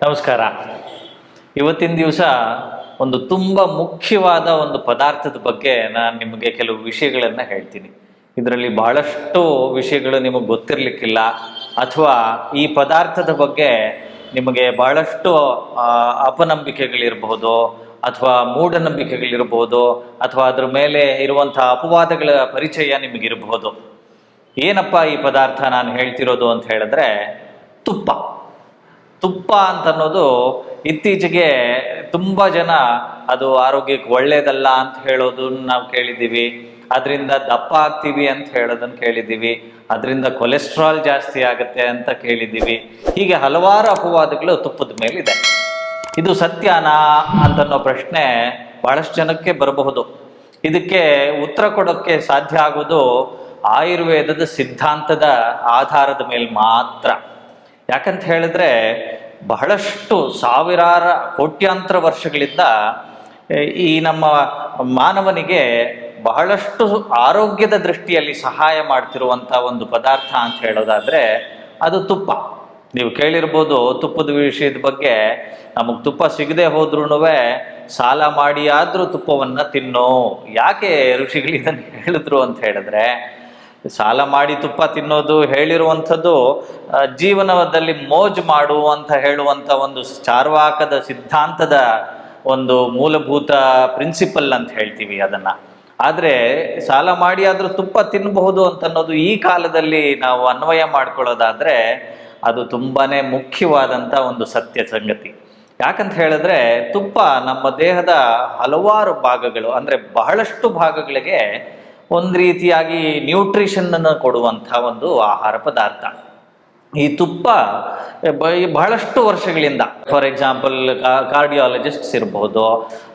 ನಮಸ್ಕಾರ. ಇವತ್ತಿನ ದಿವಸ ಒಂದು ತುಂಬ ಮುಖ್ಯವಾದ ಒಂದು ಪದಾರ್ಥದ ಬಗ್ಗೆ ನಾನು ನಿಮಗೆ ಕೆಲವು ವಿಷಯಗಳನ್ನು ಹೇಳ್ತೀನಿ. ಇದರಲ್ಲಿ ಬಹಳಷ್ಟು ವಿಷಯಗಳು ನಿಮಗೆ ಗೊತ್ತಿರಲಿಕ್ಕಿಲ್ಲ, ಅಥವಾ ಈ ಪದಾರ್ಥದ ಬಗ್ಗೆ ನಿಮಗೆ ಬಹಳಷ್ಟು ಅಪನಂಬಿಕೆಗಳಿರಬಹುದು, ಅಥವಾ ಮೂಢನಂಬಿಕೆಗಳಿರಬಹುದು, ಅಥವಾ ಅದ್ರ ಮೇಲೆ ಇರುವಂಥ ಅಪವಾದಗಳ ಪರಿಚಯ ನಿಮಗಿರಬಹುದು. ಏನಪ್ಪ ಈ ಪದಾರ್ಥ ನಾನು ಹೇಳ್ತಿರೋದು ಅಂತ ಹೇಳಿದ್ರೆ, ತುಪ್ಪ. ತುಪ್ಪ ಅಂತ ಅನ್ನೋದು ಇತ್ತೀಚೆಗೆ ತುಂಬ ಜನ ಅದು ಆರೋಗ್ಯಕ್ಕೆ ಒಳ್ಳೇದಲ್ಲ ಅಂತ ಹೇಳೋದನ್ನ ನಾವು ಕೇಳಿದ್ದೀವಿ. ಅದರಿಂದ ದಪ್ಪ ಆಗ್ತೀವಿ ಅಂತ ಹೇಳೋದನ್ನು ಕೇಳಿದ್ದೀವಿ. ಅದರಿಂದ ಕೊಲೆಸ್ಟ್ರಾಲ್ ಜಾಸ್ತಿ ಆಗುತ್ತೆ ಅಂತ ಕೇಳಿದ್ದೀವಿ. ಹೀಗೆ ಹಲವಾರು ಅಪವಾದಗಳು ತುಪ್ಪದ ಮೇಲಿದೆ. ಇದು ಸತ್ಯನಾ ಅಂತನ್ನೋ ಪ್ರಶ್ನೆ ಬಹಳಷ್ಟು ಜನಕ್ಕೆ ಬರಬಹುದು. ಇದಕ್ಕೆ ಉತ್ತರ ಕೊಡೋಕ್ಕೆ ಸಾಧ್ಯ ಆಗೋದು ಆಯುರ್ವೇದದ ಸಿದ್ಧಾಂತದ ಆಧಾರದ ಮೇಲೆ ಮಾತ್ರ. ಯಾಕಂತ ಹೇಳಿದ್ರೆ, ಬಹಳಷ್ಟು ಸಾವಿರಾರು ಕೋಟ್ಯಾಂತರ ವರ್ಷಗಳಿಂದ ಈ ನಮ್ಮ ಮಾನವನಿಗೆ ಬಹಳಷ್ಟು ಆರೋಗ್ಯದ ದೃಷ್ಟಿಯಲ್ಲಿ ಸಹಾಯ ಮಾಡ್ತಿರುವಂಥ ಒಂದು ಪದಾರ್ಥ ಅಂತ ಹೇಳೋದಾದ್ರೆ ಅದು ತುಪ್ಪ. ನೀವು ಕೇಳಿರ್ಬೋದು ತುಪ್ಪದ ವಿಷಯದ ಬಗ್ಗೆ. ನಮಗೆ ತುಪ್ಪ ಸಿಗದೆ ಹೋದ್ರೂ ಸಾಲ ಮಾಡಿ ಆದರೂ ತುಪ್ಪವನ್ನು ತಿನ್ನೋ. ಯಾಕೆ ಋಷಿಗಳು ಇದನ್ನು ಹೇಳಿದ್ರು ಅಂತ ಹೇಳಿದ್ರೆ, ಸಾಲ ಮಾಡಿ ತುಪ್ಪ ತಿನ್ನೋದು ಹೇಳಿರುವಂಥದ್ದು ಜೀವನದಲ್ಲಿ ಮೋಜು ಮಾಡು ಅಂತ ಹೇಳುವಂಥ ಒಂದು ಚಾರ್ವಾಕದ ಸಿದ್ಧಾಂತದ ಒಂದು ಮೂಲಭೂತ ಪ್ರಿನ್ಸಿಪಲ್ ಅಂತ ಹೇಳ್ತೀವಿ ಅದನ್ನು. ಆದರೆ ಸಾಲ ಮಾಡಿ ಆದರೂ ತುಪ್ಪ ತಿನ್ನಬಹುದು ಅಂತನ್ನೋದು ಈ ಕಾಲದಲ್ಲಿ ನಾವು ಅನ್ವಯ ಮಾಡ್ಕೊಳ್ಳೋದಾದರೆ ಅದು ತುಂಬಾ ಮುಖ್ಯವಾದಂಥ ಒಂದು ಸತ್ಯ ಸಂಗತಿ. ಯಾಕಂತ ಹೇಳಿದ್ರೆ, ತುಪ್ಪ ನಮ್ಮ ದೇಹದ ಹಲವಾರು ಭಾಗಗಳು, ಅಂದರೆ ಬಹಳಷ್ಟು ಭಾಗಗಳಿಗೆ ಒಂದು ರೀತಿಯಾಗಿ ನ್ಯೂಟ್ರಿಷನ್ನನ್ನು ಕೊಡುವಂಥ ಒಂದು ಆಹಾರ ಪದಾರ್ಥ. ಈ ತುಪ್ಪ ಬಹಳಷ್ಟು ವರ್ಷಗಳಿಂದ, ಫಾರ್ ಎಕ್ಸಾಂಪಲ್ ಕಾರ್ಡಿಯಾಲಜಿಸ್ಟ್ಸ್ ಇರ್ಬೋದು,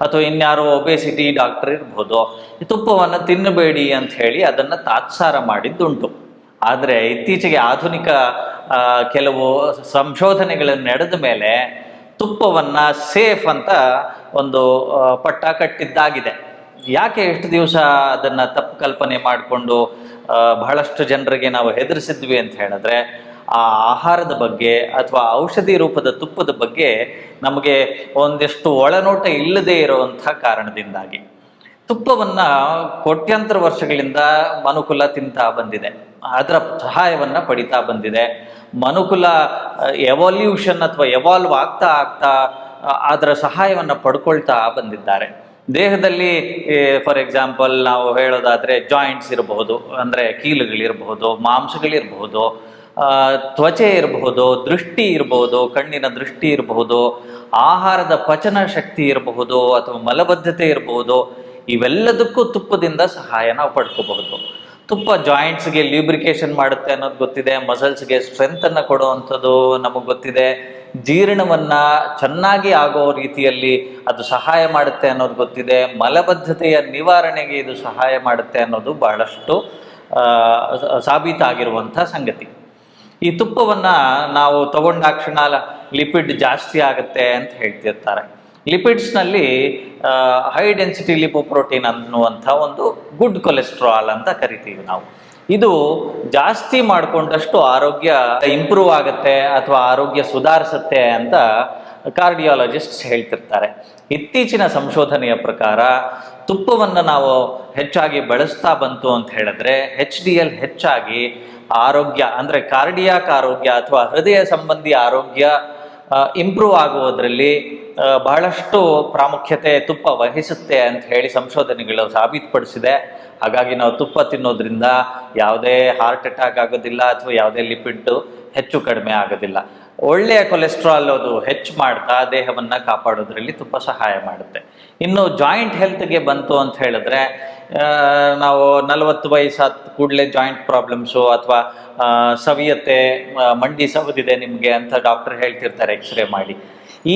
ಅಥವಾ ಇನ್ಯಾರೋ ಒಬೇಸಿಟಿ ಡಾಕ್ಟರ್ ಇರ್ಬೋದು, ಈ ತುಪ್ಪವನ್ನು ತಿನ್ನಬೇಡಿ ಅಂತ ಹೇಳಿ ಅದನ್ನು ತಾತ್ಸಾರ ಮಾಡಿದ್ದುಂಟು. ಆದರೆ ಇತ್ತೀಚೆಗೆ ಆಧುನಿಕ ಕೆಲವು ಸಂಶೋಧನೆಗಳನ್ನು ನಡೆದ ಮೇಲೆ ತುಪ್ಪವನ್ನು ಸೇಫ್ ಅಂತ ಒಂದು ಪಟ್ಟ ಕಟ್ಟಿದ್ದಾಗಿದೆ. ಯಾಕೆ ಎಷ್ಟು ದಿವಸ ಅದನ್ನು ತಪ್ಪು ಕಲ್ಪನೆ ಮಾಡಿಕೊಂಡು ಬಹಳಷ್ಟು ಜನರಿಗೆ ನಾವು ಹೆದರಿಸಿದ್ವಿ ಅಂತ ಹೇಳಿದ್ರೆ, ಆ ಆಹಾರದ ಬಗ್ಗೆ ಅಥವಾ ಔಷಧಿ ರೂಪದ ತುಪ್ಪದ ಬಗ್ಗೆ ನಮಗೆ ಒಂದಿಷ್ಟು ಒಳನೋಟ ಇಲ್ಲದೇ ಇರುವಂಥ ಕಾರಣದಿಂದಾಗಿ. ತುಪ್ಪವನ್ನು ಕೋಟ್ಯಾಂತರ ವರ್ಷಗಳಿಂದ ಮನುಕುಲ ತಿಂತಾ ಬಂದಿದೆ, ಅದರ ಸಹಾಯವನ್ನು ಪಡಿತಾ ಬಂದಿದೆ. ಮನುಕುಲ ಎವಾಲ್ಯೂಷನ್ ಅಥವಾ ಎವಾಲ್ವ್ ಆಗ್ತಾ ಆಗ್ತಾ ಅದರ ಸಹಾಯವನ್ನು ಪಡ್ಕೊಳ್ತಾ ಬಂದಿದ್ದಾರೆ. ದೇಹದಲ್ಲಿ ಫಾರ್ ಎಕ್ಸಾಂಪಲ್ ನಾವು ಹೇಳೋದಾದರೆ ಜಾಯಿಂಟ್ಸ್ ಇರಬಹುದು, ಅಂದರೆ ಕೀಲುಗಳಿರಬಹುದು, ಮಾಂಸಗಳಿರಬಹುದು, ತ್ವಚೆ ಇರಬಹುದು, ದೃಷ್ಟಿ ಇರಬಹುದು, ಕಣ್ಣಿನ ದೃಷ್ಟಿ ಇರಬಹುದು, ಆಹಾರದ ಪಚನ ಶಕ್ತಿ ಇರಬಹುದು, ಅಥವಾ ಮಲಬದ್ಧತೆ ಇರಬಹುದು. ಇವೆಲ್ಲದಕ್ಕೂ ತುಪ್ಪದಿಂದ ಸಹಾಯ ನಾವು ಪಡ್ಕೋಬಹುದು. ತುಪ್ಪ ಜಾಯಿಂಟ್ಸ್ಗೆ ಲ್ಯೂಬ್ರಿಕೇಶನ್ ಮಾಡುತ್ತೆ ಅನ್ನೋದು ಗೊತ್ತಿದೆ, ಮಸಲ್ಸ್ಗೆ ಸ್ಟ್ರೆಂತನ್ನು ಕೊಡುವಂಥದ್ದು ನಮಗೆ ಗೊತ್ತಿದೆ, ಜೀರ್ಣವನ್ನು ಚೆನ್ನಾಗಿ ಆಗೋ ರೀತಿಯಲ್ಲಿ ಅದು ಸಹಾಯ ಮಾಡುತ್ತೆ ಅನ್ನೋದು ಗೊತ್ತಿದೆ, ಮಲಬದ್ಧತೆಯ ನಿವಾರಣೆಗೆ ಇದು ಸಹಾಯ ಮಾಡುತ್ತೆ ಅನ್ನೋದು ಬಹಳಷ್ಟು ಸಾಬೀತಾಗಿರುವಂಥ ಸಂಗತಿ. ಈ ತುಪ್ಪವನ್ನು ನಾವು ತಗೊಂಡಾಕ್ಷಣ ಲಿಪಿಡ್ ಜಾಸ್ತಿ ಆಗುತ್ತೆ ಅಂತ ಹೇಳ್ತಿರ್ತಾರೆ. ಲಿಪಿಡ್ಸ್ನಲ್ಲಿ ಹೈ ಡೆನ್ಸಿಟಿ ಲಿಪೋಪ್ರೋಟೀನ್ ಅನ್ನುವಂಥ ಒಂದು ಗುಡ್ ಕೊಲೆಸ್ಟ್ರಾಲ್ ಅಂತ ಕರಿತೀವಿ ನಾವು. ಇದು ಜಾಸ್ತಿ ಮಾಡಿಕೊಂಡಷ್ಟು ಆರೋಗ್ಯ ಇಂಪ್ರೂವ್ ಆಗುತ್ತೆ ಅಥವಾ ಆರೋಗ್ಯ ಸುಧಾರಿಸುತ್ತೆ ಅಂತ ಕಾರ್ಡಿಯಾಲಜಿಸ್ಟ್ಸ್ ಹೇಳ್ತಿರ್ತಾರೆ. ಇತ್ತೀಚಿನ ಸಂಶೋಧನೆಯ ಪ್ರಕಾರ ತುಪ್ಪವನ್ನು ನಾವು ಹೆಚ್ಚಾಗಿ ಬಳಸ್ತಾ ಬಂತು ಅಂತ ಹೇಳಿದ್ರೆ HDL ಹೆಚ್ಚಾಗಿ ಆರೋಗ್ಯ, ಅಂದರೆ ಕಾರ್ಡಿಯಾಕ್ ಆರೋಗ್ಯ ಅಥವಾ ಹೃದಯ ಸಂಬಂಧಿ ಆರೋಗ್ಯ ಇಂಪ್ರೂವ್ ಆಗುವುದರಲ್ಲಿ ಬಹಳಷ್ಟು ಪ್ರಾಮುಖ್ಯತೆ ತುಪ್ಪ ವಹಿಸುತ್ತೆ ಅಂತ ಹೇಳಿ ಸಂಶೋಧನೆಗಳು ಸಾಬೀತುಪಡಿಸಿದೆ. ಹಾಗಾಗಿ ನಾವು ತುಪ್ಪ ತಿನ್ನೋದ್ರಿಂದ ಯಾವುದೇ ಹಾರ್ಟ್ ಅಟ್ಯಾಕ್ ಆಗೋದಿಲ್ಲ, ಅಥವಾ ಯಾವುದೇ ಲಿಪಿಡ್ ಹೆಚ್ಚು ಕಡಿಮೆ ಆಗೋದಿಲ್ಲ. ಒಳ್ಳೆಯ ಕೊಲೆಸ್ಟ್ರಾಲ್ ಅದು ಹೆಚ್ಚು ಮಾಡ್ತಾ ದೇಹವನ್ನು ಕಾಪಾಡೋದ್ರಲ್ಲಿ ತುಪ್ಪ ಸಹಾಯ ಮಾಡುತ್ತೆ. ಇನ್ನು ಜಾಯಿಂಟ್ ಹೆಲ್ತ್ಗೆ ಬಂತು ಅಂತ ಹೇಳಿದ್ರೆ, ನಾವು 40 ವಯಸ್ಸಾದ ಕೂಡಲೇ ಜಾಯಿಂಟ್ ಪ್ರಾಬ್ಲಮ್ಸು ಅಥವಾ ಸವಿಯತ್ತೆ, ಮಂಡಿ ಸವದಿದೆ ನಿಮಗೆ ಅಂತ ಡಾಕ್ಟರ್ ಹೇಳ್ತಿರ್ತಾರೆ ಎಕ್ಸ್ರೇ ಮಾಡಿ.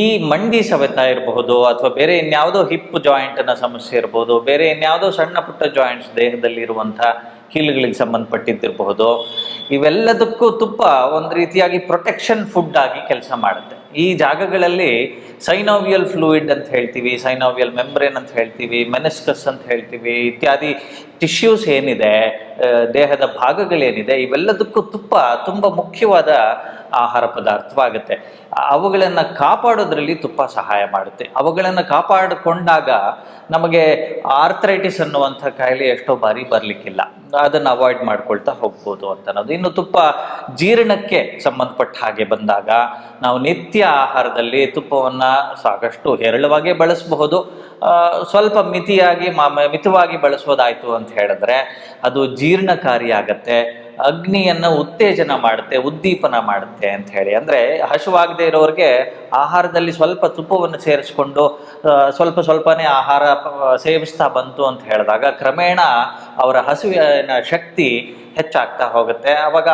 ಈ ಮಂಡಿ ಸವೆತ ಇರಬಹುದು, ಅಥವಾ ಬೇರೆ ಇನ್ಯಾವುದೋ ಹಿಪ್ ಜಾಯಿಂಟ್ನ ಸಮಸ್ಯೆ ಇರ್ಬೋದು, ಬೇರೆ ಇನ್ಯಾವುದೋ ಸಣ್ಣ ಪುಟ್ಟ ಜಾಯಿಂಟ್ಸ್ ದೇಹದಲ್ಲಿ ಇರುವಂಥ ಕೀಲುಗಳಿಗೆ ಸಂಬಂಧಪಟ್ಟಿದ್ದಿರಬಹುದು. ಇವೆಲ್ಲದಕ್ಕೂ ತುಪ್ಪ ಒಂದು ರೀತಿಯಾಗಿ ಪ್ರೊಟೆಕ್ಷನ್ ಫುಡ್ ಆಗಿ ಕೆಲಸ ಮಾಡುತ್ತೆ. ಈ ಜಾಗಗಳಲ್ಲಿ ಸೈನೋವಿಯಲ್ ಫ್ಲೂಯಿಡ್ ಅಂತ ಹೇಳ್ತೀವಿ, ಸೈನೋವಿಯಲ್ ಮೆಂಬ್ರೇನ್ ಅಂತ ಹೇಳ್ತೀವಿ, ಮೆನಿಸ್ಕಸ್ ಅಂತ ಹೇಳ್ತೀವಿ, ಇತ್ಯಾದಿ ಟಿಶ್ಯೂಸ್ ಏನಿದೆ, ದೇಹದ ಭಾಗಗಳೇನಿದೆ, ಇವೆಲ್ಲದಕ್ಕೂ ತುಪ್ಪ ತುಂಬ ಮುಖ್ಯವಾದ ಆಹಾರ ಪದಾರ್ಥವಾಗುತ್ತೆ. ಅವುಗಳನ್ನು ಕಾಪಾಡೋದ್ರಲ್ಲಿ ತುಪ್ಪ ಸಹಾಯ ಮಾಡುತ್ತೆ. ಅವುಗಳನ್ನು ಕಾಪಾಡಿಕೊಂಡಾಗ ನಮಗೆ ಆರ್ಥರೈಟಿಸ್ ಅನ್ನುವಂಥ ಕಾಯಿಲೆ ಎಷ್ಟೋ ಬಾರಿ ಬರಲಿಕ್ಕಿಲ್ಲ, ಅದನ್ನು ಅವಾಯ್ಡ್ ಮಾಡ್ಕೊಳ್ತಾ ಹೋಗ್ಬೋದು ಅಂತ ಅನ್ನೋದು. ಇನ್ನು ತುಪ್ಪ ಜೀರ್ಣಕ್ಕೆ ಸಂಬಂಧಪಟ್ಟ ಹಾಗೆ ಬಂದಾಗ ನಾವು ನಿತ್ಯ ಆಹಾರದಲ್ಲಿ ತುಪ್ಪವನ್ನು ಸಾಕಷ್ಟು ಹೇರಳವಾಗಿ ಬಳಸಬಹುದು. ಸ್ವಲ್ಪ ಮಿತವಾಗಿ ಬಳಸೋದಾಯಿತು ಅಂತ ಹೇಳಿದ್ರೆ ಅದು ಜೀರ್ಣಕಾರಿಯಾಗತ್ತೆ, ಅಗ್ನಿಯನ್ನು ಉತ್ತೇಜನ ಮಾಡುತ್ತೆ, ಉದ್ದೀಪನ ಮಾಡುತ್ತೆ ಅಂತ ಹೇಳಿ. ಅಂದರೆ ಹಸಿವಾಗದೇ ಇರೋರಿಗೆ ಆಹಾರದಲ್ಲಿ ಸ್ವಲ್ಪ ತುಪ್ಪವನ್ನು ಸೇರಿಸ್ಕೊಂಡು ಸ್ವಲ್ಪನೇ ಆಹಾರ ಸೇವಿಸ್ತಾ ಬಂತು ಅಂತ ಹೇಳಿದಾಗ ಕ್ರಮೇಣ ಅವರ ಹಸಿವಿನ ಶಕ್ತಿ ಹೆಚ್ಚಾಗ್ತಾ ಹೋಗುತ್ತೆ. ಆವಾಗ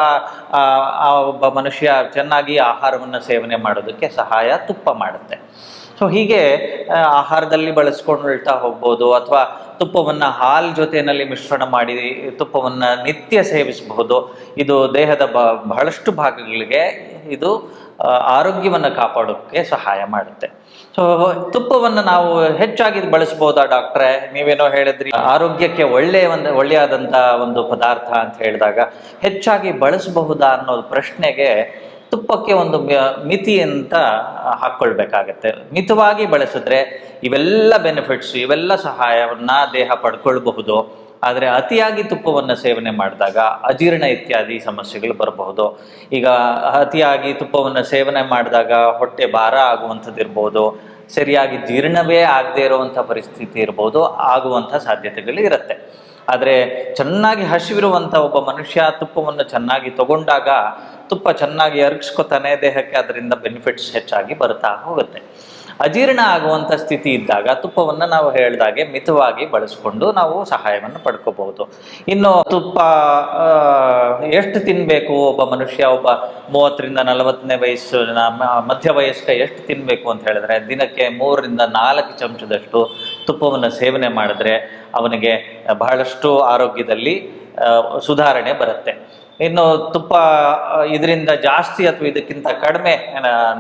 ಒಬ್ಬ ಮನುಷ್ಯ ಚೆನ್ನಾಗಿ ಆಹಾರವನ್ನು ಸೇವನೆ ಮಾಡೋದಕ್ಕೆ ಸಹಾಯ ತುಪ್ಪ ಮಾಡುತ್ತೆ. ಸೊ ಹೀಗೆ ಆಹಾರದಲ್ಲಿ ಬಳಸ್ಕೊಳ್ತಾ ಹೋಗ್ಬೋದು, ಅಥವಾ ತುಪ್ಪವನ್ನು ಹಾಲು ಜೊತೆಯಲ್ಲಿ ಮಿಶ್ರಣ ಮಾಡಿ ತುಪ್ಪವನ್ನು ನಿತ್ಯ ಸೇವಿಸಬಹುದು. ಇದು ದೇಹದ ಬಹಳಷ್ಟು ಭಾಗಗಳಿಗೆ ಇದು ಆರೋಗ್ಯವನ್ನು ಕಾಪಾಡೋಕ್ಕೆ ಸಹಾಯ ಮಾಡುತ್ತೆ. ಸೊ ತುಪ್ಪವನ್ನು ನಾವು ಹೆಚ್ಚಾಗಿ ಬಳಸ್ಬೋದಾ ಡಾಕ್ಟ್ರೆ, ನೀವೇನೋ ಹೇಳಿದ್ರಿ ಆರೋಗ್ಯಕ್ಕೆ ಒಳ್ಳೆಯಾದಂಥ ಒಂದು ಪದಾರ್ಥ ಅಂತ ಹೇಳಿದಾಗ ಹೆಚ್ಚಾಗಿ ಬಳಸಬಹುದಾ ಅನ್ನೋ ಪ್ರಶ್ನೆಗೆ ತುಪ್ಪಕ್ಕೆ ಒಂದು ಮಿತಿ ಅಂತ ಹಾಕ್ಕೊಳ್ಬೇಕಾಗತ್ತೆ. ಮಿತವಾಗಿ ಬಳಸಿದ್ರೆ ಇವೆಲ್ಲ ಬೆನಿಫಿಟ್ಸ್, ಇವೆಲ್ಲ ಸಹಾಯವನ್ನು ದೇಹ ಪಡ್ಕೊಳ್ಬಹುದು. ಆದರೆ ಅತಿಯಾಗಿ ತುಪ್ಪವನ್ನು ಸೇವನೆ ಮಾಡಿದಾಗ ಅಜೀರ್ಣ ಇತ್ಯಾದಿ ಸಮಸ್ಯೆಗಳು ಬರಬಹುದು. ಈಗ ಅತಿಯಾಗಿ ತುಪ್ಪವನ್ನು ಸೇವನೆ ಮಾಡಿದಾಗ ಹೊಟ್ಟೆ ಭಾರ ಆಗುವಂಥದ್ದು ಇರ್ಬೋದು, ಸರಿಯಾಗಿ ಜೀರ್ಣವೇ ಆಗದೇ ಇರುವಂಥ ಪರಿಸ್ಥಿತಿ ಇರ್ಬೋದು, ಆಗುವಂಥ ಸಾಧ್ಯತೆಗಳು ಇರುತ್ತೆ. ಆದರೆ ಚೆನ್ನಾಗಿ ಹಸಿವಿರುವಂಥ ಒಬ್ಬ ಮನುಷ್ಯ ತುಪ್ಪವನ್ನು ಚೆನ್ನಾಗಿ ತಗೊಂಡಾಗ ತುಪ್ಪ ಚೆನ್ನಾಗಿ ಅರಗಿಸ್ಕೊತಾನೆ ದೇಹಕ್ಕೆ, ಅದರಿಂದ ಬೆನಿಫಿಟ್ಸ್ ಹೆಚ್ಚಾಗಿ ಬರ್ತಾ ಹೋಗುತ್ತೆ. ಅಜೀರ್ಣ ಆಗುವಂಥ ಸ್ಥಿತಿ ಇದ್ದಾಗ ತುಪ್ಪವನ್ನು ನಾವು ಹೇಳಿದಾಗೆ ಮಿತವಾಗಿ ಬಳಸ್ಕೊಂಡು ನಾವು ಸಹಾಯವನ್ನು ಪಡ್ಕೋಬಹುದು. ಇನ್ನು ತುಪ್ಪ ಎಷ್ಟು ತಿನ್ನಬೇಕು ಒಬ್ಬ ಮನುಷ್ಯ, ಒಬ್ಬ 30ರಿಂದ 40ನೇ ವಯಸ್ಸಿನ ಮಧ್ಯ ವಯಸ್ಕ ಎಷ್ಟು ತಿನ್ನಬೇಕು ಅಂತ ಹೇಳಿದ್ರೆ ದಿನಕ್ಕೆ 3 ರಿಂದ 4 ಚಮಚದಷ್ಟು ತುಪ್ಪವನ್ನು ಸೇವನೆ ಮಾಡಿದ್ರೆ ಅವನಿಗೆ ಬಹಳಷ್ಟು ಆರೋಗ್ಯದಲ್ಲಿ ಸುಧಾರಣೆ ಬರುತ್ತೆ. ಇನ್ನು ತುಪ್ಪ ಇದರಿಂದ ಜಾಸ್ತಿ ಅಥವಾ ಇದಕ್ಕಿಂತ ಕಡಿಮೆ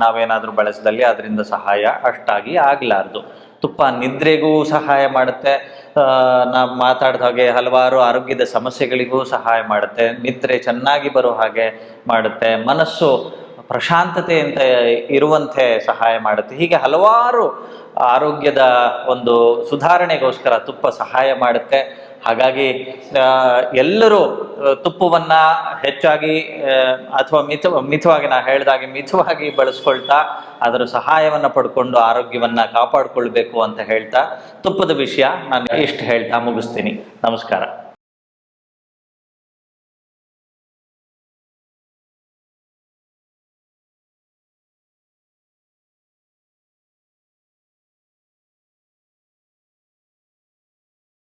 ನಾವೇನಾದರೂ ಬಳಸಿದಲ್ಲಿ ಅದರಿಂದ ಸಹಾಯ ಅಷ್ಟಾಗಿ ಆಗಲಾರ್ದು. ತುಪ್ಪ ನಿದ್ರೆಗೂ ಸಹಾಯ ಮಾಡುತ್ತೆ. ನಾವು ಮಾತಾಡಿದ ಹಾಗೆ ಹಲವಾರು ಆರೋಗ್ಯದ ಸಮಸ್ಯೆಗಳಿಗೂ ಸಹಾಯ ಮಾಡುತ್ತೆ. ನಿದ್ರೆ ಚೆನ್ನಾಗಿ ಬರೋ ಹಾಗೆ ಮಾಡುತ್ತೆ. ಮನಸ್ಸು ಪ್ರಶಾಂತತೆಯಿಂದ ಇರುವಂತೆ ಸಹಾಯ ಮಾಡುತ್ತೆ. ಹೀಗೆ ಹಲವಾರು ಆರೋಗ್ಯದ ಒಂದು ಸುಧಾರಣೆಗೋಸ್ಕರ ತುಪ್ಪ ಸಹಾಯ ಮಾಡುತ್ತೆ. ಹಾಗಾಗಿ ಎಲ್ಲರೂ ತುಪ್ಪವನ್ನು ಹೆಚ್ಚಾಗಿ ಅಥವಾ ಮಿತವಾಗಿ, ನಾ ಹೇಳಿದಾಗೆ ಮಿತವಾಗಿ ಬಳಸ್ಕೊಳ್ತಾ ಅದರ ಸಹಾಯವನ್ನು ಪಡ್ಕೊಂಡು ಆರೋಗ್ಯವನ್ನು ಕಾಪಾಡಿಕೊಳ್ಬೇಕು ಅಂತ ಹೇಳ್ತಾ ತುಪ್ಪದ ವಿಷಯ ನಾನು ಇಷ್ಟು ಹೇಳ್ತಾ ಮುಗಿಸ್ತೀನಿ. ನಮಸ್ಕಾರ.